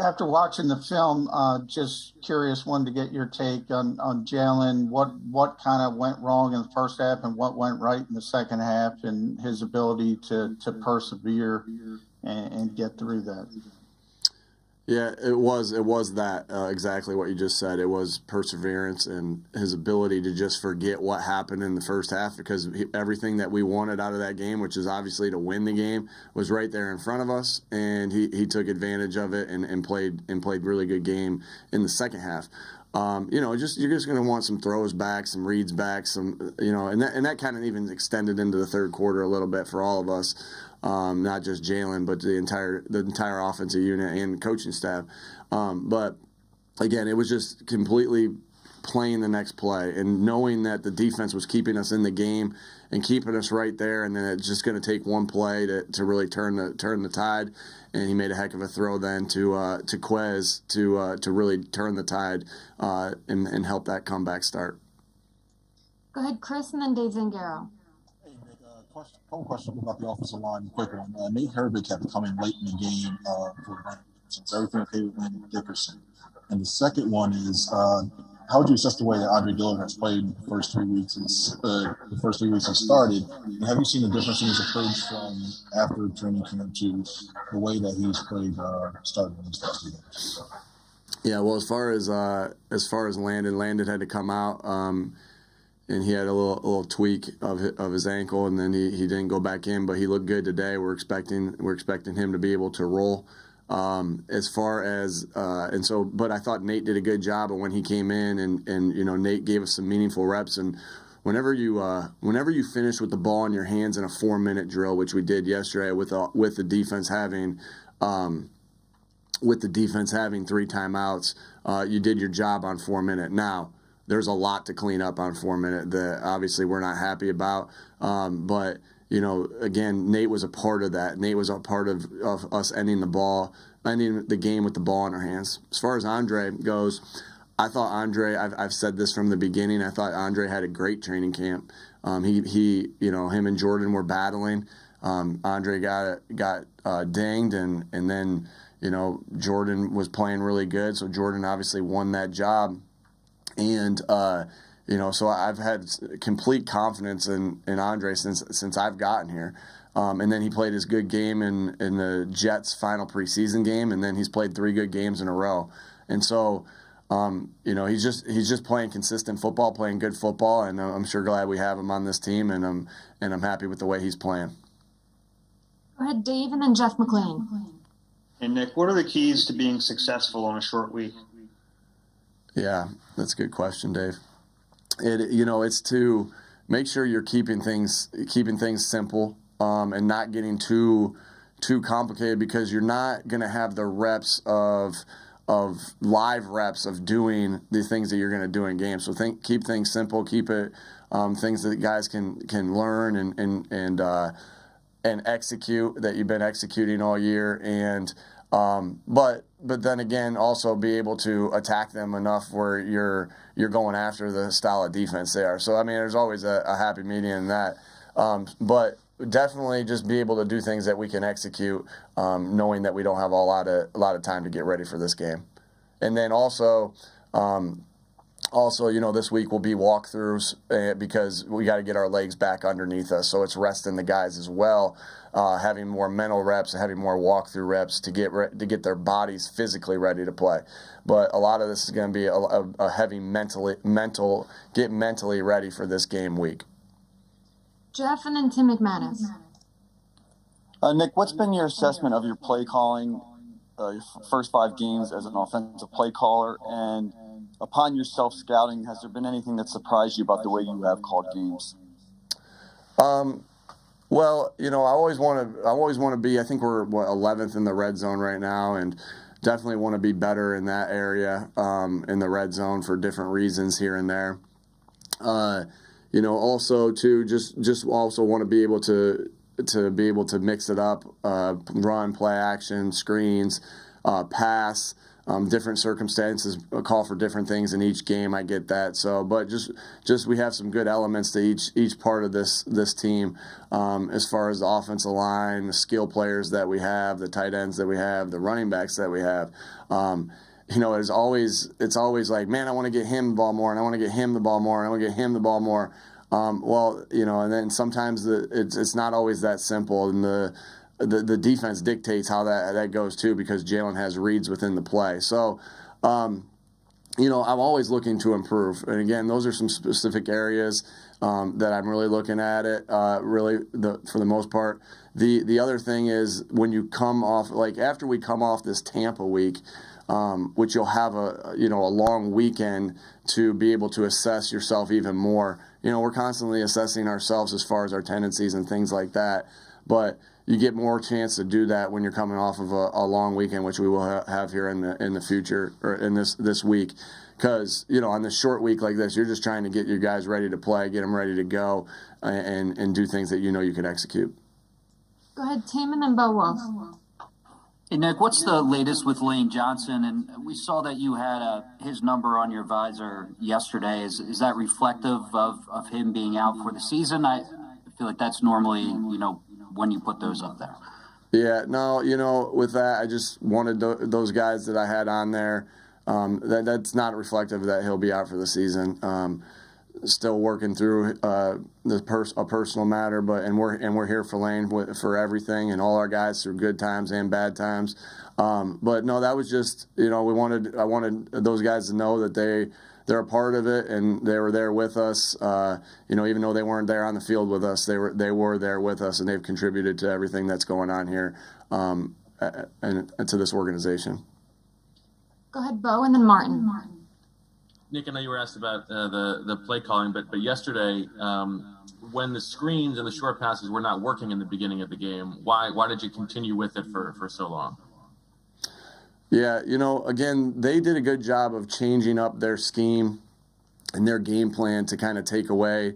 After watching the film, just curious, wanted to get your take on Jalen. What kind of went wrong in the first half and what went right in the second half, and his ability to persevere and get through that. Yeah, it was that exactly what you just said. It was perseverance and his ability to just forget what happened in the first half, because everything that we wanted out of that game, which is obviously to win the game, was right there in front of us, and he took advantage of it and played really good game in the second half. You're just going to want some throws back, some reads back, and that kind of even extended into the third quarter a little bit for all of us. Not just Jalen, but the entire offensive unit and coaching staff. But again, it was just completely playing the next play and knowing that the defense was keeping us in the game and keeping us right there, and then it's just going to take one play to really turn the tide. And he made a heck of a throw then to Quez to really turn the tide and help that comeback start. Go ahead, Chris, and then Dave Zangaro. One question about the offensive line, quick one. Nate Herbig kept coming late in the game for running, since everything okay with Landon Dickerson. And the second one is, how would you assess the way that Andre Dillard has played the first 3 weeks he started? And have you seen a difference in his approach from after training camp to the way that he's played starting these past 2 games? Yeah, well, as far as Landon had to come out. And he had a little tweak of his ankle, and then he didn't go back in, but he looked good today. We're expecting him to be able to roll. As far as but I thought Nate did a good job of when he came in, and Nate gave us some meaningful reps. And whenever you finish with the ball in your hands in a 4-minute drill, which we did yesterday with the defense having 3 timeouts, you did your job on 4 minute. Now, there's a lot to clean up on 4 minute that obviously we're not happy about. But, again, Nate was a part of that. Nate was a part of us ending the game with the ball in our hands. As far as Andre goes, I thought I've said this from the beginning, I thought Andre had a great training camp. Him and Jordan were battling. Andre got dinged, and then, Jordan was playing really good. So Jordan obviously won that job. And, so I've had complete confidence in Andre since I've gotten here. And then he played his good game in the Jets' final preseason game, and then he's played 3 good games in a row. And so, he's just playing consistent football, playing good football, and I'm sure glad we have him on this team, and I'm happy with the way he's playing. Go ahead, Dave, and then Jeff McLean. And Nick, what are the keys to being successful on a short week? Yeah, that's a good question, Dave. It's to make sure you're keeping things simple and not getting too complicated, because you're not going to have the reps of live reps of doing the things that you're going to do in games. So keep things simple, keep it things that guys can learn and execute, that you've been executing all year, and but then again, also be able to attack them enough where you're going after the style of defense they are. So I mean, there's always a happy medium in that, but definitely just be able to do things that we can execute, knowing that we don't have a lot of time to get ready for this game. And then also, this week will be walkthroughs because we got to get our legs back underneath us. So it's resting the guys as well, having more mental reps, having more walkthrough reps to get their bodies physically ready to play. But a lot of this is going to be a heavy get mentally ready for this game week. Jeff, and then Tim McManus. Nick, what's been your assessment of your play calling, your first 5 games as an offensive play caller, and upon your self-scouting, has there been anything that surprised you about the way you have called games? Well, I always want to be. I think we're 11th in the red zone right now, and definitely want to be better in that area in the red zone for different reasons here and there. Also too, just also want to be able to mix it up, run, play action, screens, pass. different circumstances call for different things in each game. I get that. So, but just we have some good elements to each part of this team, as far as the offensive line, the skill players that we have, the tight ends that we have, the running backs that we have. It's always like, man, I want to get him the ball more, and I want to get him the ball more, and I want to get him the ball more. And then sometimes it's not always that simple, and the defense dictates how that goes too, because Jalen has reads within the play. So, I'm always looking to improve. And again, those are some specific areas that I'm really looking at it. For the most part. The other thing is when you come off, like after we come off this Tampa week, which you'll have a long weekend to be able to assess yourself even more. We're constantly assessing ourselves as far as our tendencies and things like that, but you get more chance to do that when you're coming off of a long weekend, which we will have here in the future, or in this week. Because, on this short week like this, you're just trying to get your guys ready to play, get them ready to go, and do things that you can execute. Go ahead, Tim, and then Bo Wolf. Hey, Nick, what's the latest with Lane Johnson? And we saw that you had his number on your visor yesterday. Is that reflective of him being out for the season? I feel like that's normally, when you put those up there. Yeah, no, with that, I just wanted those guys that I had on there. That's not reflective that he'll be out for the season. Still working through a personal matter, and we're here for Lane for everything, and all our guys through good times and bad times. But no, that was just I wanted those guys to know that they're a part of it, and they were there with us. Even though they weren't there on the field with us, they were there with us, and they've contributed to everything that's going on here, and to this organization. Go ahead, Bo, and then Martin. Nick, I know you were asked about the play calling, but yesterday, when the screens and the short passes were not working in the beginning of the game, why did you continue with it for so long? Yeah, again, they did a good job of changing up their scheme and their game plan to kind of take away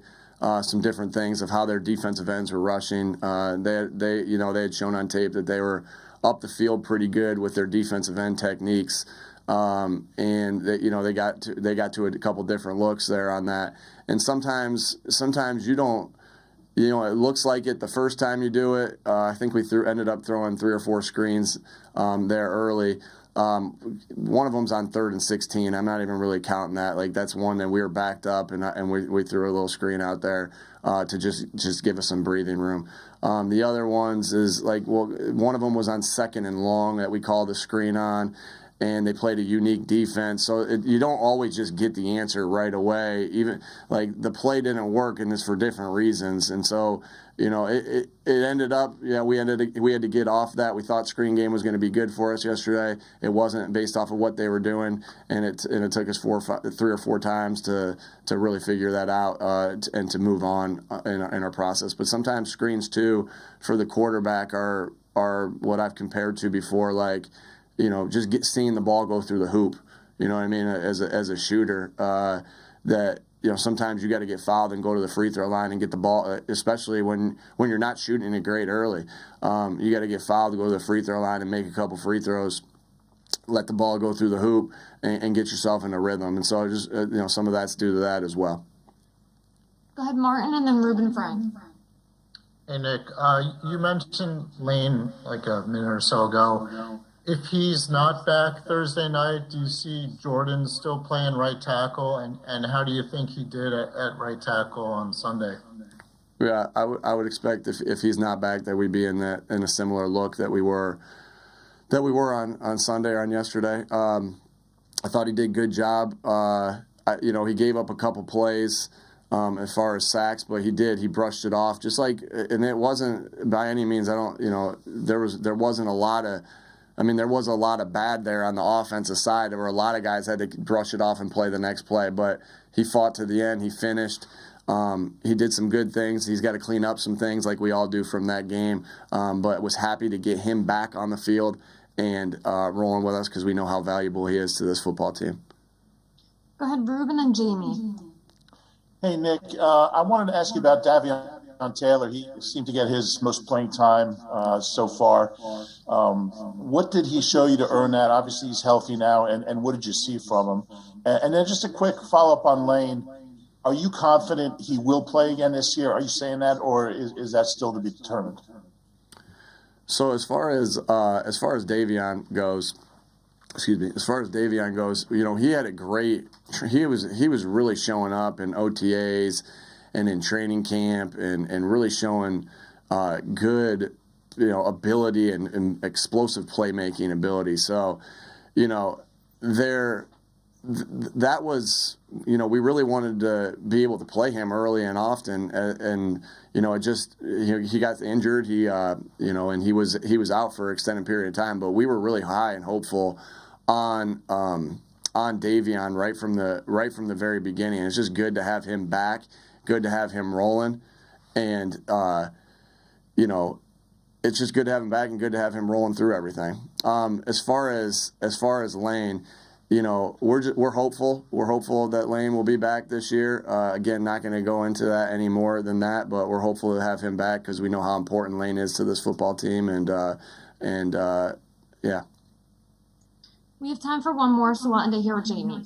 some different things of how their defensive ends were rushing. They had shown on tape that they were up the field pretty good with their defensive end techniques. And they got to a couple different looks there on that. And sometimes you don't, it looks like it the first time you do it. I think we ended up throwing 3 or 4 screens there early. One of them's on 3rd and 16. I'm not even really counting that. Like, that's one that we were backed up, and we threw a little screen out there to just give us some breathing room. The other ones is one of them was on 2nd and long that we called the screen on, and they played a unique defense. So you don't always just get the answer right away. Even the play didn't work, and it's for different reasons. And so, it ended up, we had to get off that. We thought screen game was going to be good for us yesterday. It wasn't, based off of what they were doing, and it took us 3 or 4 times to really figure that out and to move on in our process. But sometimes screens too for the quarterback are what I've compared to before, just seeing the ball go through the hoop, as a shooter, that, sometimes you got to get fouled and go to the free throw line and get the ball, especially when you're not shooting it great early. You got to get fouled to go to the free throw line and make a couple free throws, let the ball go through the hoop, and get yourself in a rhythm. And so just, some of that's due to that as well. Go ahead, Martin, and then Ruben Frank. Hey, Nick, you mentioned Lane like a minute or so ago. If he's not back Thursday night, do you see Jordan still playing right tackle? And how do you think he did at right tackle on Sunday? Yeah, I would expect if he's not back that we'd be in a similar look that we were on Sunday or on yesterday. I thought he did a good job. He gave up a couple plays as far as sacks, but he brushed it off and it wasn't by any means. There wasn't a lot of. There was a lot of bad there on the offensive side. There were a lot of guys had to brush it off and play the next play, but he fought to the end. He finished. He did some good things. He's got to clean up some things like we all do from that game, but was happy to get him back on the field and rolling with us because we know how valuable he is to this football team. Go ahead, Ruben and Jamie. Hey, Nick, I wanted to ask you about Davion Davion Taylor. He seemed to get his most playing time so far. What did he show you to earn that? Obviously, he's healthy now, and what did you see from him? And then just a quick follow-up on Lane. Are you confident he will play again this year? Are you saying that, or is that still to be determined? So as far as Davion goes, he had a great. He was really showing up in OTAs and in training camp and really showing good, ability and explosive playmaking ability. So, that was, we really wanted to be able to play him early and often, and it just, he got injured, and he was out for an extended period of time, but we were really high and hopeful on Davion right from the very beginning. It's just good to have him back, good to have him rolling, and it's just good to have him back and good to have him rolling through everything. As far as Lane, we're hopeful. We're hopeful that Lane will be back this year. Again, not going to go into that any more than that, but we're hopeful to have him back because we know how important Lane is to this football team. And yeah. We have time for one more, so we'll end it here with Jamie.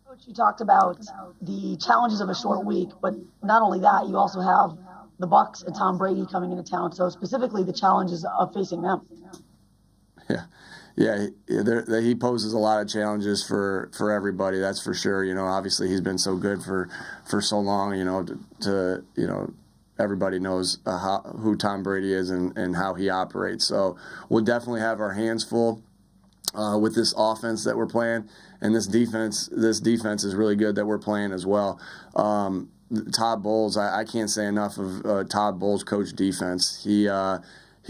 Coach, you talked about the challenges of a short week, but not only that, you also have the Bucs and Tom Brady coming into town. So specifically, the challenges of facing them. Yeah, he poses a lot of challenges for everybody. That's for sure. Obviously he's been so good for so long. Everybody knows who Tom Brady is and how he operates. So we'll definitely have our hands full with this offense that we're playing, and this defense. This defense is really good that we're playing as well. Todd Bowles, I can't say enough of Todd Bowles' coach defense. He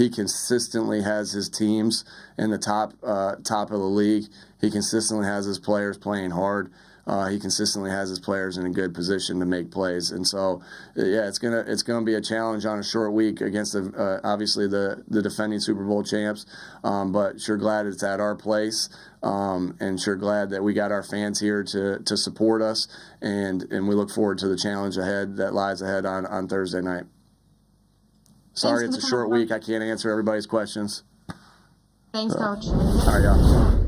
consistently has his teams in the top of the league. He consistently has his players playing hard. He consistently has his players in a good position to make plays. And so, yeah, it's gonna be a challenge on a short week against obviously the defending Super Bowl champs. But sure glad it's at our place, and sure glad that we got our fans here to support us. And we look forward to the challenge ahead that lies ahead on Thursday night. Sorry, it's a short week. I can't answer everybody's questions. Thanks, Coach. All right, y'all.